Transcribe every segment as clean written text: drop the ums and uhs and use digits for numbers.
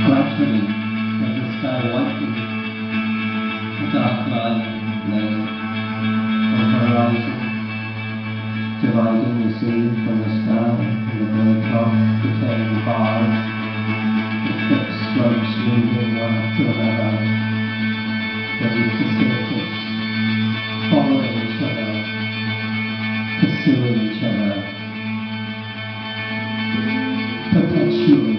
Gradually, as the sky whitened, a dark line lay on the horizon, dividing the sea from the sky, and the grey cloth became bars, the thick strokes moving one after another, ready to surface, following each other, pursuing each other, perpetually.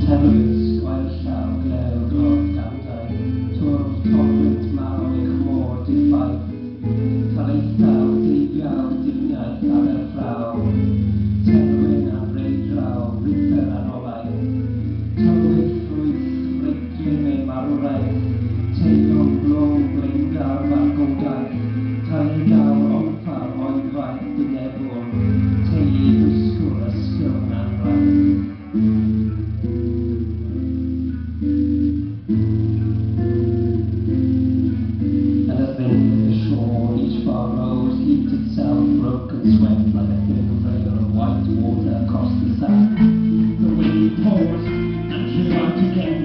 Tefydd gwael llaw glew gloch gandau, twrdd tolwynt mawr eich môr diffaith, taleithaw deibiaw difniaeth ar y ffraw, terwyn a breidraw ripper ar olau, tywydd ffrwyth reiclym ei marwraeth, teilon blwng bleindar fargogaeth, taegaw omffar oedfaith dynebwr, teulu dwsgwr ysgol anraith. Broke and swept like a thin veil of white water across the sand. The wind paused and drew out again,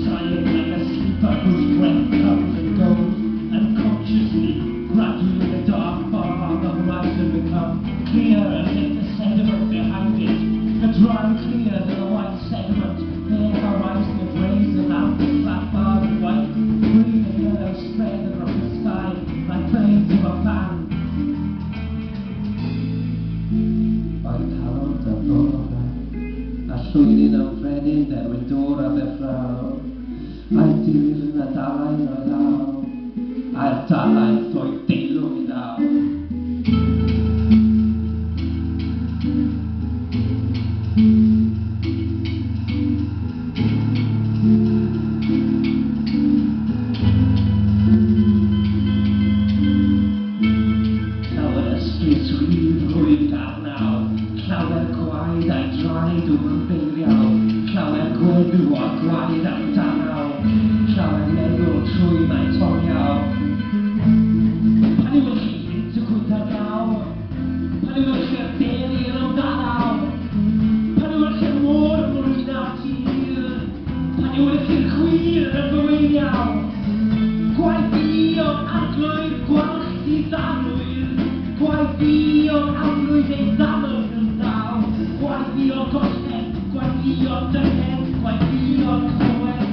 sighing like a sleeper whose breath comes and goes, unconsciously, gradually the dark bar on the horizon become clear as if the sediment behind it, the dry clear to the white sediment, their horizon of rays around the flat bar of white, green and yellow spread across the sky like blades of a fan. A llwydyn am frenin derwyn dŵr a bethraw, a'r dyr yn y dalain o'i law, a'r dalain o'i deilw i law. Llawer ysgys rhydd rwydd arnaw, llawer gwaed a'i draed o'r beiriaw, llawer gwedw a gwaed am danaw, llawer meddwl trwy mae toniaw. Pan yw chi fynt y cwyta gaw, pan yw chi'r deri yn amdanaw, pan yw chi'r môr mwyn a tir, pan yw chi'r chwir yn gyweiniaw. Gwaith fi o'n arglwydd gwalch di ddanwyr, gwaith fi o'n arglwydd ei ddaml yn ddaw, gwaith fi o'n golled, gwaith fi o'n dyned, gwaith fi o'n clywed,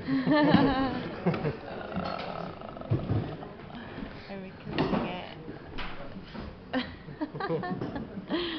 Are we kissing it?